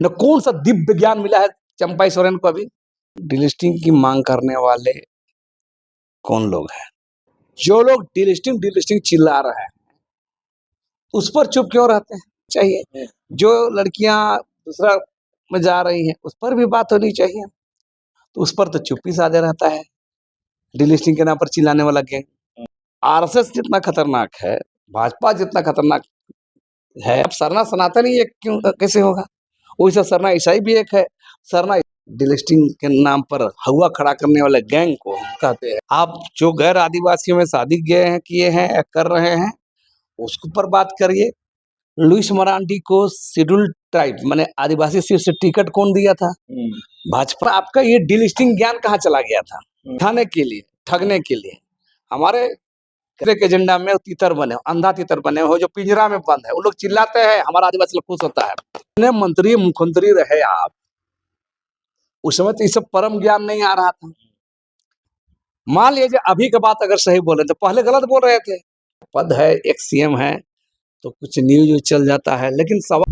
न कौन सा दिव्य ज्ञान मिला है चंपा सोरेन को अभी। डिलिस्टिंग की मांग करने वाले कौन लोग हैं? जो लोग डिलिस्टिंग डिलिस्टिंग चिल्ला रहे हैं उस पर चुप क्यों रहते हैं? चाहिए जो लड़कियां दूसरा में जा रही हैं उस पर भी बात होनी चाहिए, तो उस पर तो चुप ही साधे रहता है। डिलिस्टिंग के नाम पर चिल्लाने वाला गैंग आरएसएस जितना खतरनाक है, भाजपा जितना खतरनाक है, अब सरना सनातन ही एक क्यों कैसे होगा? वैसे सरना ईसाई भी एक है। सरना डिलिस्टिंग के नाम पर हवा खड़ा करने वाले गैंग को कहते हैं। आप जो गैर आदिवासियों में शादी किए हैं या कर रहे हैं उसके ऊपर बात करिए। लुइस मरांडी को शेड्यूल्ड ट्राइब माने आदिवासी सीट से टिकट कौन दिया था? भाजपा। आपका ये डिलिस्टिंग ज्ञान कहाँ चला गया था? उठाने के लिए, ठगने के लिए। हमारे के एजेंडा में तीतर बने हो, अंधा तीतर बने हो जो पिंजरा में बंद है। वो लोग चिल्लाते हैं, हमारा आदिवासी लोग खुश होता है। मंत्री मुख्यमंत्री रहे आप, उस समय तो ये सब परम ज्ञान नहीं आ रहा था। मान लीजिए अभी की बात अगर सही बोले तो पहले गलत बोल रहे थे। पद है, एक सीएम है तो कुछ न्यूज चल जाता है, लेकिन सवाल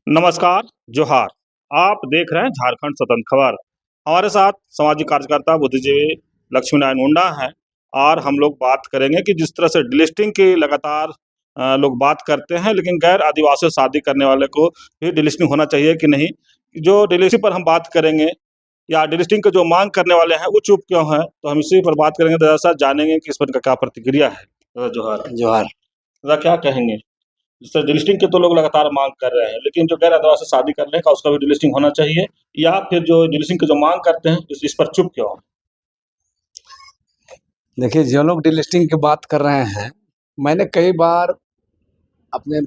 नमस्कार, जोहार। आप देख रहे हैं झारखंड स्वतंत्र खबर। हमारे साथ सामाजिक कार्यकर्ता बुद्धिजीवी लक्ष्मी नारायण मुंडा हैं और हम लोग बात करेंगे कि जिस तरह से डिलिस्टिंग की लगातार लोग बात करते हैं, लेकिन गैर आदिवासी शादी करने वाले को भी डिलिस्टिंग होना चाहिए कि नहीं। जो डिलिस्टिंग पर हम बात करेंगे या डिलिस्टिंग के जो मांग करने वाले हैं वो चुप क्यों हैं, तो हम इसी पर बात करेंगे। दादा साहब जानेंगे कि इस पर क्या प्रतिक्रिया है। दादा जोहार। जोहार। दादा क्या कहेंगे? जिस तरह डिलिस्टिंग के तो लोग लगातार मांग कर रहे हैं, लेकिन जो गैर आदिवासी शादी करने का उसका भी डिलिस्टिंग होना चाहिए, या फिर जो डिलिस्टिंग की जो मांग करते हैं इस पर चुप क्यों? देखिए, जो लोग डिलिस्टिंग की बात कर रहे हैं, मैंने कई बार अपने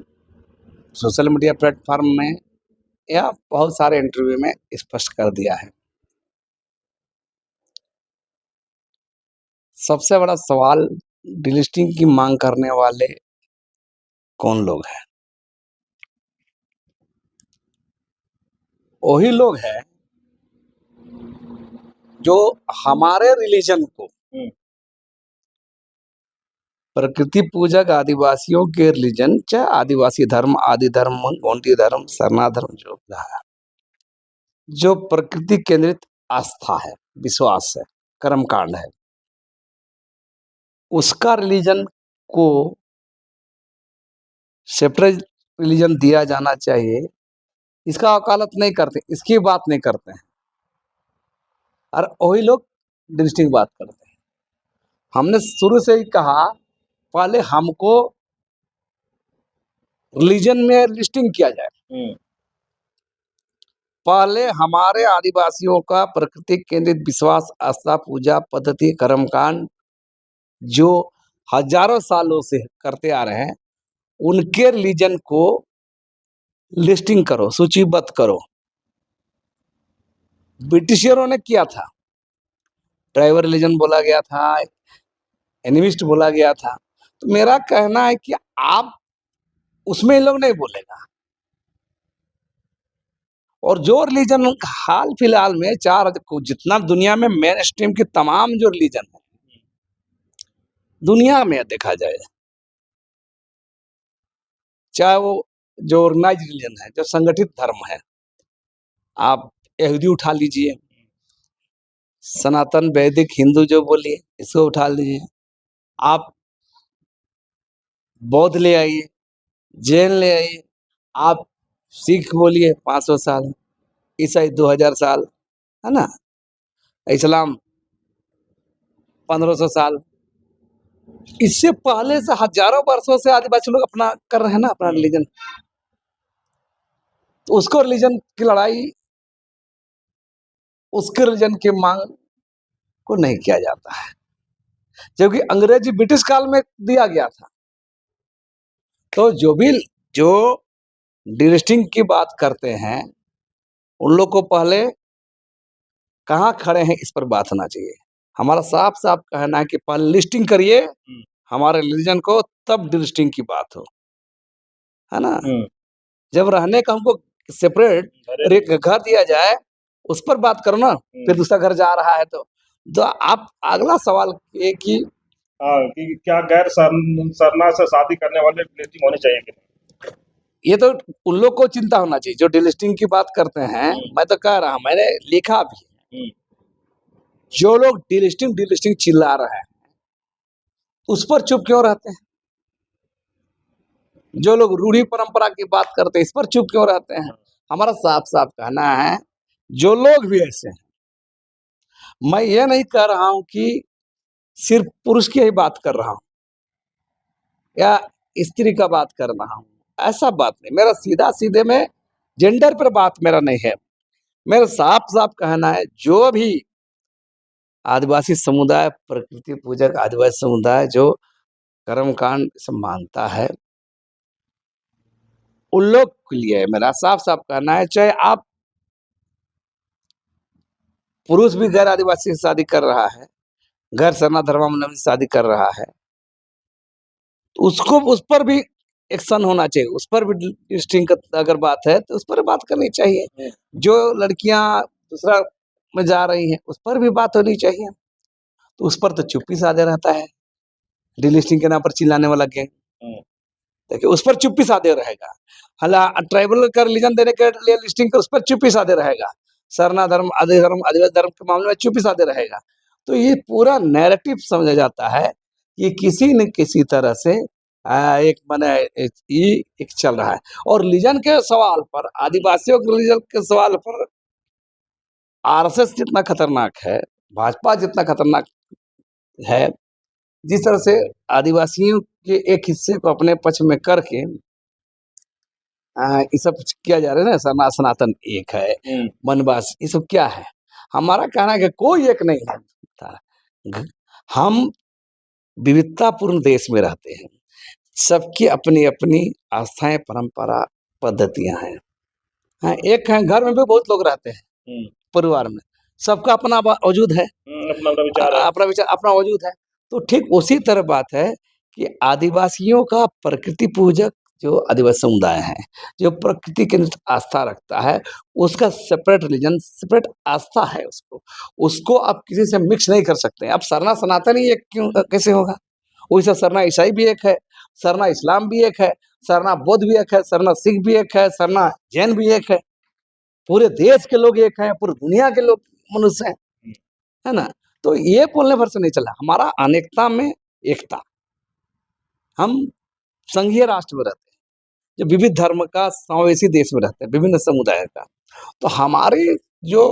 सोशल मीडिया प्लेटफॉर्म में या बहुत सारे इंटरव्यू में स्पष्ट कर दिया है। सबसे बड़ा सवाल डिलिस्टिंग की मांग करने वाले कौन लोग हैं? वही लोग हैं जो हमारे रिलीजन को, प्रकृति पूजक आदिवासियों के रिलीजन, चाहे आदिवासी धर्म, आदि धर्म, गोंडी धर्म, सरना धर्म, जो प्रकृति केंद्रित आस्था है, विश्वास है, कर्मकांड है, उसका रिलीजन को सेपरेट रिलीजन दिया जाना चाहिए, इसका वकालत नहीं करते, इसकी बात नहीं करते हैं, और वही लोग डिलिस्टिंग बात करते हैं। हमने शुरू से ही कहा, पहले हमको रिलीजन में लिस्टिंग किया जाए। पहले हमारे आदिवासियों का प्रकृति केंद्रित विश्वास, आस्था, पूजा पद्धति, कर्मकांड जो हजारों सालों से करते आ रहे हैं, उनके रिलीजन को लिस्टिंग करो, सूचीबद्ध करो। ब्रिटिशरों ने किया था, ट्राइबल रिलीजन बोला गया था, एनिमिस्ट बोला गया था। तो मेरा कहना है कि आप उसमें लोग नहीं बोलेगा। और जो रिलीजन हाल फिलहाल में जितना दुनिया में मेन स्ट्रीम की तमाम जो रिलीजन है दुनिया में देखा जाए, चाहे वो जो ऑर्गेनाइज रिलीजन है, जो संगठित धर्म है, आप यहूदी उठा लीजिए, सनातन वैदिक हिंदू जो बोलिए इसको उठा लीजिए, आप बौद्ध ले आइए, जैन ले आइए, आप सिख बोलिए 500 साल, ईसाई 2000 साल, है ना, इस्लाम 1500 साल। इससे पहले से हजारों वर्षों से आदिवासी लोग अपना कर रहे हैं ना, अपना रिलीजन। तो उसको रिलीजन की लड़ाई, उसके रिलीजन की मांग को नहीं किया जाता है, जबकि अंग्रेजी ब्रिटिश काल में दिया गया था। तो जो डिलिस्टिंग की बात करते हैं उन लोग को पहले कहाँ खड़े हैं इस पर बात होना चाहिए। हमारा साफ साफ कहना है कि पहले लिस्टिंग करिए हमारे रिलीजन को, तब डिलिस्टिंग की बात हो, है ना। जब रहने का हमको सेपरेट घर दिया जाए उस पर बात करो ना, फिर दूसरा घर जा रहा है तो आप अगला सवाल ये कि हाँ, कि क्या गैर सरना से शादी करने वाले डिलिस्टिंग होने चाहिए कि नहीं? ये तो उन लोग को चिंता होना चाहिए जो डिलिस्टिंग की बात करते हैं। मैं तो कह रहा हूं, मैंने लिखा भी है। हम्म, जो लोग डिलिस्टिंग डिलिस्टिंग चिल्ला रहे हैं उस पर चुप क्यों रहते हैं? जो लोग रूढ़ी परंपरा की बात करते हैं इस पर चुप क्यों रहते हैं? हमारा साफ साफ कहना है, जो लोग भी ऐसे हैं, मैं ये नहीं कह रहा हूं कि सिर्फ पुरुष की ही बात कर रहा हूं या स्त्री का बात कर रहा हूं, ऐसा बात नहीं। मेरा सीधा सीधे में जेंडर पर बात मेरा नहीं है। मेरा साफ साफ कहना है, जो भी आदिवासी समुदाय, प्रकृति पूजक आदिवासी समुदाय जो कर्मकांड सब मानता है, उन लोग के लिए मेरा साफ साफ कहना है, चाहे आप पुरुष भी गैर आदिवासी से शादी कर रहा है, गैर सरना धर्मावलंबी से शादी कर रहा है, तो उसको उस पर भी एक्शन होना चाहिए। उस पर भी डिस्टिंग अगर बात है तो उस पर बात करनी चाहिए। जो लड़कियां दूसरा में जा रही हैं उस पर भी बात होनी चाहिए। तो उस पर तो चुप्पी साधे रहता है, डिलिस्टिंग के नाम पर चिल्लाने वाला गैंग। देखिए उस पर चुप्पी साधे रहेगा। हाला ट्राइबल का रिलीजन देने के लिए लिस्टिंग कर उस पर चुप्पी साधे रहेगा। सरना धर्म, आदि धर्म, आदिवासी धर्म के मामले में चुप्पी साधे रहेगा। तो ये पूरा नैरेटिव समझा जाता है कि किसी न किसी तरह से एक माने ये एक चल रहा है। और रिलीजन के सवाल पर, आदिवासियों के रिलीजन के सवाल पर आरएसएस जितना खतरनाक है, भाजपा जितना खतरनाक है, जिस तरह से आदिवासियों के एक हिस्से को अपने पक्ष में करके ये सब किया जा रहा है ना, सनातन एक है, वनवास, ये सब क्या है? हमारा कहना है कि कोई एक नहीं है। हम विविधतापूर्ण देश में रहते हैं, सबकी अपनी अपनी आस्थाएं, परंपरा, पद्धतियां हैं। हाँ, एक है, घर में भी बहुत लोग रहते हैं, परिवार में सबका अपना वजूद है, अपना अपना विचार है। अपना विचार, अपना वजूद है। तो ठीक उसी तरह बात है कि आदिवासियों का प्रकृति पूजक जो आदिवासी समुदाय है, जो प्रकृति के अंदर आस्था रखता है, उसका सेपरेट रिलीजन, सेपरेट आस्था है। उसको आप किसी से मिक्स नहीं कर सकते। अब सरना सनातन ही एक क्यों कैसे होगा? वैसे सरना ईसाई भी एक है, सरना इस्लाम भी एक है, सरना बौद्ध भी एक है, सरना सिख भी एक है, सरना जैन भी एक है। पूरे देश के लोग एक हैं, पूरी दुनिया के लोग मनुष्य हैं, है ना? तो ये बोलने भर से नहीं चला। हमारा अनेकता में एकता। हम संघीय राष्ट्र में रहते हैं, जो विविध धर्म का समावेशी देश में रहते हैं, विभिन्न समुदाय का। तो हमारी जो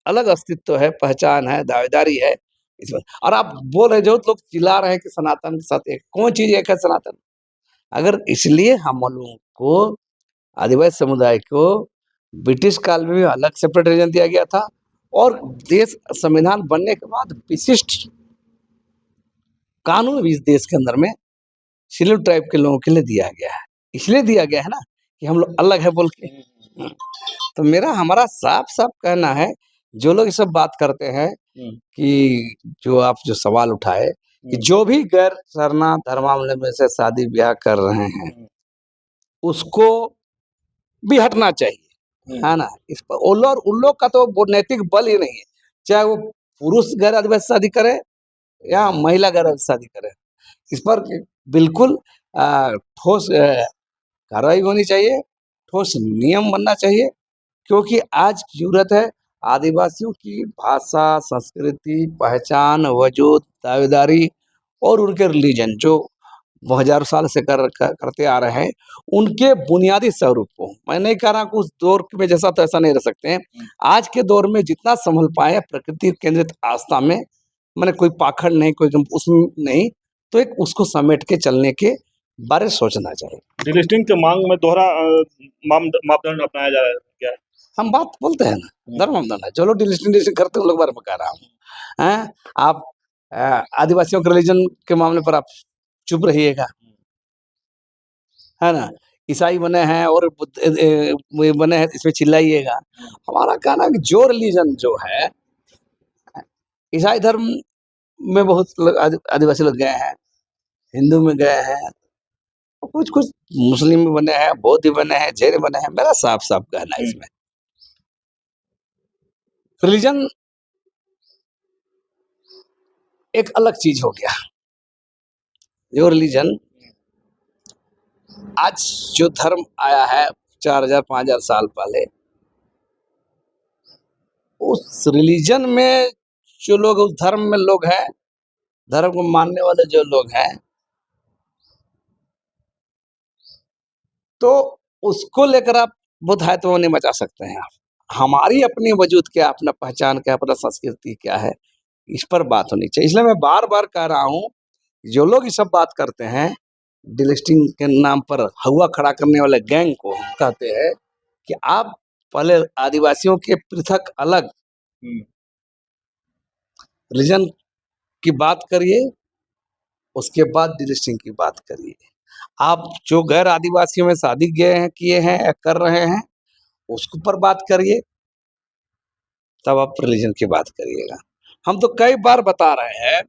अलग अस्तित्व है, पहचान है, दावेदारी है इसमें। और आप बोल रहे, जो लोग चिल्ला रहे हैं कि सनातन के साथ एक कौन चीज एक है सनातन? अगर इसलिए हम लोगों को, आदिवासी समुदाय को, ब्रिटिश काल में भी अलग सेपरेट रीजन दिया गया था, और देश संविधान बनने के बाद विशिष्ट कानून भी इस देश के अंदर में शेड्यूल ट्राइब के लोगों के लिए दिया गया है। इसलिए दिया गया है ना कि हम लोग अलग है बोल के। तो मेरा हमारा साफ साफ कहना है, जो लोग ये सब बात करते हैं कि जो आप जो सवाल उठाए कि जो भी गैर सरना धर्मावलंबी से शादी ब्याह कर रहे हैं उसको भी हटना चाहिए, है ना? इस पर उन लोग का तो वो नैतिक बल ही नहीं है, चाहे वो पुरुष गैर आदिवासी शादी करे या महिला गैर आदिवासी शादी करे। इस पर बिल्कुल ठोस कार्रवाई होनी चाहिए, ठोस नियम बनना चाहिए, क्योंकि आज की जरूरत है आदिवासियों की भाषा, संस्कृति, पहचान, वजूद, दावेदारी और उनके रिलीजन जो वो हजारों साल से करते आ रहे हैं, उनके बुनियादी स्वरूप को। मैं नहीं कह रहा कि उस दौर में जैसा तो ऐसा नहीं रह सकते हैं। आज के दौर में जितना संभल पाए प्रकृति केंद्रित आस्था में, मैंने कोई पाखंड नहीं, कोई उसमें नहीं, तो एक उसको समेट के चलने के बारे में सोचना चाहिए। डिलिस्टिंग के मांग में दोहरा मापदंड अपनाया जा रहा है क्या? हम बात बोलते हैं ना, धर्म मापदंड है। जो लोग डिलिस्टिंग करते हैं उन लोग बारे में कह रहा हूँ। हैं? आप आदिवासियों के रिलीजन के मामले पर आप चुप रहिएगा, है ना? ईसाई बने हैं और बुद्ध बने हैं, इसमें चिल्लाइएगा। हमारा कहना है कि जो रिलीजन जो है, ईसाई धर्म में बहुत लोग आदिवासी लोग गए हैं, हिंदू में गए हैं, कुछ कुछ मुस्लिम में बने हैं, बौद्ध भी बने हैं, जैन बने हैं। मेरा साफ साफ कहना है इसमें, रिलीजन एक अलग चीज हो गया। जो रिलीजन आज जो धर्म आया है 4000-5000 साल पहले, उस रिलीजन में जो लोग उस धर्म में लोग हैं, धर्म को मानने वाले जो लोग हैं, तो उसको लेकर आप बुधायत्व नहीं बचा सकते हैं आप। हमारी अपनी वजूद क्या, अपना पहचान क्या, अपना संस्कृति क्या है, इस पर बात होनी चाहिए। इसलिए मैं बार बार कह रहा हूँ, जो लोग ये सब बात करते हैं, डिलिस्टिंग के नाम पर हवा खड़ा करने वाले गैंग को हम कहते हैं कि आप पहले आदिवासियों के पृथक अलग रिलीजन की बात करिए, उसके बाद डिलिस्टिंग की बात करिए। आप जो गैर आदिवासियों में शादी किए हैं या कर रहे हैं, उसके ऊपर बात करिए, तब आप रिलीजन की बात करिएगा। हम तो कई बार बता रहे हैं,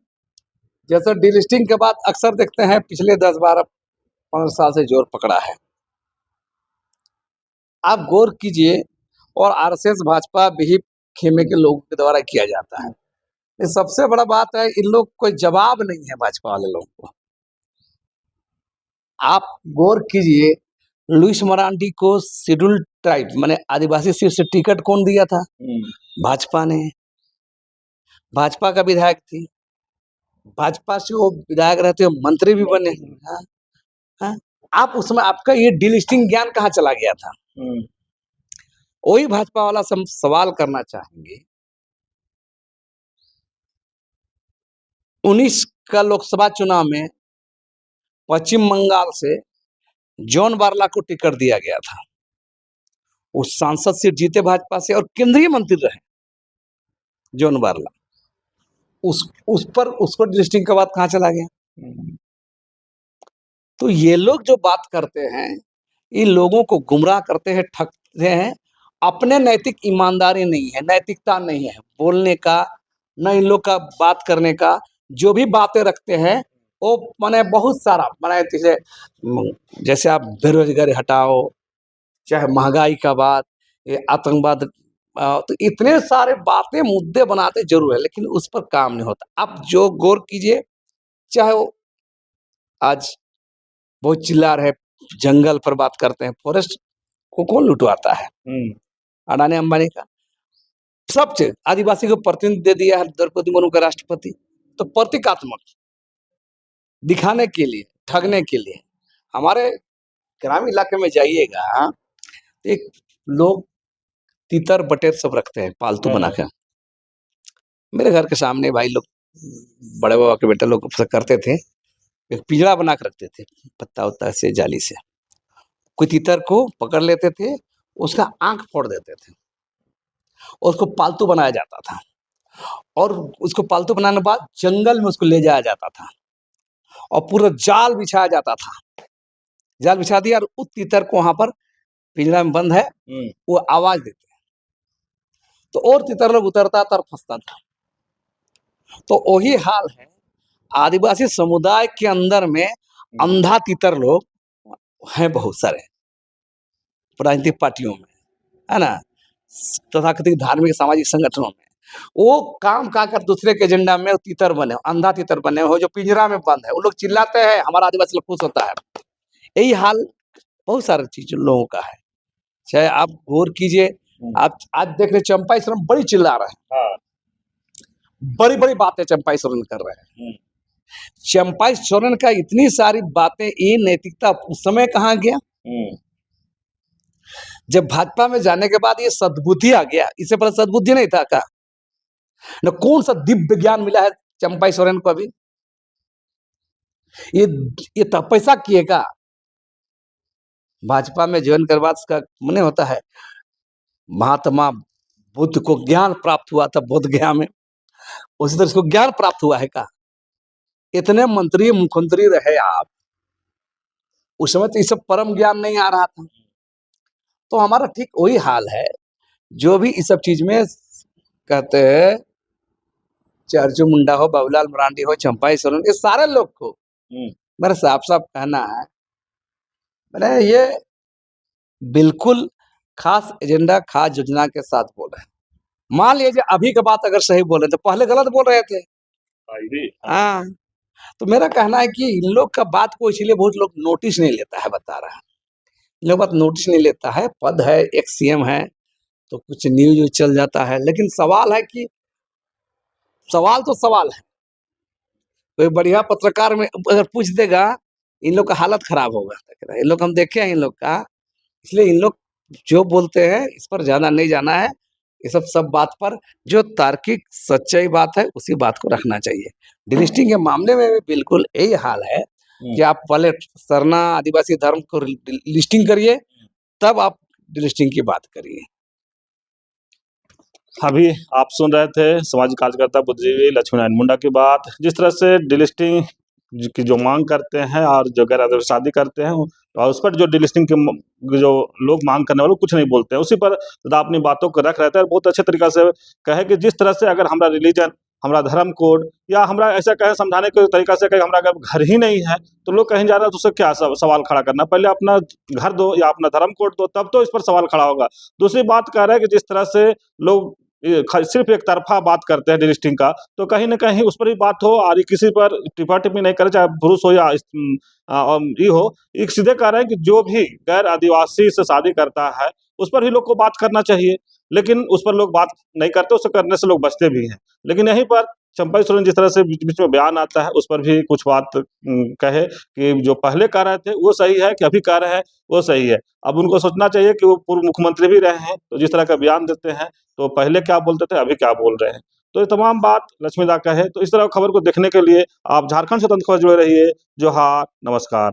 जैसे डिलिस्टिंग के बाद अक्सर देखते हैं पिछले 10-12-15 साल से जोर पकड़ा है। आप गौर कीजिए, और आरएसएस भाजपा भी खेमे के लोगों के द्वारा किया जाता है। ये सबसे बड़ा बात है, इन लोग कोई जवाब नहीं है भाजपा वाले लोगों को। आप गौर कीजिए, लुइस मरांडी को शेड्यूल्ड ट्राइब माने आदिवासी सीट से टिकट कौन दिया था? भाजपा ने। भाजपा का विधायक थी, भाजपा से वो विधायक रहते हुए मंत्री भी बने। हाँ, हाँ। आप उसमें आपका ये डिलिस्टिंग ज्ञान कहाँ चला गया था? वही भाजपा वाला से हम सवाल करना चाहेंगे। 19 का लोकसभा चुनाव में पश्चिम बंगाल से जॉन बारला को टिकट दिया गया था। उस सांसद सीट जीते भाजपा से और केंद्रीय मंत्री रहे जॉन बारला। उस पर उसको डिलिस्टिंग का बात कहाँ चला गया? तो ये लोग जो बात करते हैं, इन लोगों को गुमराह करते हैं, ठगते हैं। अपने नैतिक ईमानदारी नहीं है, नैतिकता नहीं है बोलने का, न इन लोग का बात करने का। जो भी बातें रखते हैं वो माने बहुत सारा माने जैसे आप बेरोजगारी हटाओ, चाहे महंगाई का बात, ये आतंकवाद, तो इतने सारे बातें मुद्दे बनाते जरूर है, लेकिन उस पर काम नहीं होता। आप जो गौर कीजिए, चाहे वो आज बहुत चिल्ला रहे, जंगल पर बात करते हैं, फॉरेस्ट को कौन लुटवाता है? अडानी अंबानी का। सब चीज आदिवासी को प्रतिनिधि दे दिया है द्रौपदी मुर्मू का राष्ट्रपति, तो प्रतीकात्मक दिखाने के लिए, ठगने के लिए। हमारे ग्रामीण इलाके में जाइएगा, एक लोग तीतर बटेर सब रखते हैं पालतू बना के। मेरे घर के सामने भाई लोग, बड़े बाबा के बेटे लोग करते थे, एक पिंजरा बना के रखते थे पत्ता उत्ता से, जाली से। कोई तीतर को पकड़ लेते थे, उसका आंख फोड़ देते थे, उसको पालतू बनाया जाता था, और उसको पालतू बनाने के बाद जंगल में उसको ले जाया जाता था, और पूरा जाल बिछाया जाता था। जाल बिछा दिया और उस तीतर को वहां पर पिंजरा में बंद है, वो आवाज देते हैं, तो और तीतर लोग उतरता था और फंसता था। तो वही हाल है आदिवासी समुदाय के अंदर में। अंधा तीतर लोग हैं बहुत सारे राजनीतिक पार्टियों में, है ना, तथाकथित धार्मिक सामाजिक संगठनों में। वो काम का कर दूसरे के एजेंडा में तीतर बने, अंधा तीतर बने हो, जो पिंजरा में बंद है। वो लोग चिल्लाते हैं, हमारा आदिवासी लोग खुश होता है। यही हाल बहुत सारे चीज लोगों का है। चाहे आप गौर कीजिए, आप आज देख रहे चंपाई सोरेन बड़ी चिल्ला रहे हैं, बड़ी बड़ी बातें चंपाई सोरेन कर रहे हैं। चंपाई सोरेन का इतनी सारी बातें, ये नैतिकता उस समय कहाँ गया? जब भाजपा में जाने के बाद ये सद्बुद्धि आ गया। इससे पहले सद्बुद्धि नहीं था का? न कौन सा दिव्य ज्ञान मिला है चंपाई सोरेन को? अभी ये तपस्या किएगा। भाजपा में ज्वाइन करने बाद उसका मन होता है, महात्मा बुद्ध को ज्ञान प्राप्त हुआ था बोध गया में, उसी तरह उसको ज्ञान प्राप्त हुआ है का? इतने मंत्री मुख्यमंत्री रहे आप, उस समय तो ये सब परम ज्ञान नहीं आ रहा था। तो हमारा ठीक वही हाल है, जो भी इस सब चीज में कहते हैं, चाहे अर्जुन मुंडा हो, बाबूलाल मरांडी हो, चंपाई सोरेन, ये सारे लोग को मेरा साफ साफ कहना है, मैंने ये बिल्कुल खास एजेंडा, खास योजना के साथ बोल रहे हैं। मान लीजिए अभी की बात अगर सही बोल रहे थे, पहले गलत बोल रहे थे, आई भी हाँ, तो मेरा कहना है कि इन लोग का बात को इसीलिए बहुत लोग नोटिस नहीं लेता है, बता रहा हूँ। इन लोग बात नोटिस नहीं लेता है, पद है, एक सीएम है, तो कुछ न्यूज़ चल जाता है, लेकिन सवाल है कि सवाल तो सवाल है। कोई बढ़िया पत्रकार में अगर पूछ देगा, इन लोग का हालत खराब होगा। इन लोग हम देखे हैं इन लोग का, इसलिए इन लोग जो बोलते हैं इस पर ज़्यादा नहीं जाना है। ये सब बात पर जो तार्किक सच्चाई बात है उसी बात को रखना चाहिए। डिलिस्टिंग के मामले में भी बिल्कुल यही हाल है कि आप पहले सरना आदिवासी धर्म को लिस्टिंग करिए, तब आप डिलिस्टिंग की बात करिए। अभी आप सुन रहे थे सामाजिक कार्यकर्ता बुद्धिजीवी लक्ष्मी नारायण मुंडा की बात। जिस तरह से डिलिस्टिंग की जो मांग करते हैं और जो गैर आदर्श शादी करते हैं, और उस पर जो डिलिस्टिंग के जो लोग मांग करने वाले कुछ नहीं बोलते हैं, उसी पर ज़्यादा अपनी बातों को रख रहता है। बहुत अच्छे तरीक़ा से कहे कि जिस तरह से अगर हमारा रिलीजन, हमारा धर्म कोड या हमरा ऐसा कहें समझाने के तरीक़ा से कहें, हमारा अगर घर ही नहीं है तो लोग कहीं जा रहे हैं तो उससे क्या सवाल खड़ा करना। पहले अपना घर दो या अपना धर्म कोड दो, तब तो इस पर सवाल खड़ा होगा। दूसरी बात कह रहे हैं कि जिस तरह से लोग सिर्फ एक तरफा बात करते हैं डिलिस्टिंग का, तो कहीं न कहीं उस पर भी बात हो और ये किसी पर टिप्पणी नहीं करे, चाहे पुरुष हो या ये हो। एक सीधे कह रहे हैं कि जो भी गैर आदिवासी से शादी करता है, उस पर भी लोग को बात करना चाहिए, लेकिन उस पर लोग बात नहीं करते, उसे करने से लोग बचते भी हैं। लेकिन यहीं पर चंपई सोरेन जिस तरह से बीच-बीच में बयान आता है, उस पर भी कुछ बात कहे कि जो पहले कह रहे थे वो सही है कि अभी कह रहे हैं वो सही है। अब उनको सोचना चाहिए कि वो पूर्व मुख्यमंत्री भी रहे हैं, तो जिस तरह का बयान देते हैं, तो पहले क्या बोलते थे, अभी क्या बोल रहे हैं। तो ये तमाम बात लक्ष्मीदा का है। तो इस तरह खबर को देखने के लिए आप झारखंड स्वतंत्र खबर जुड़े रहिए। जोहार, नमस्कार।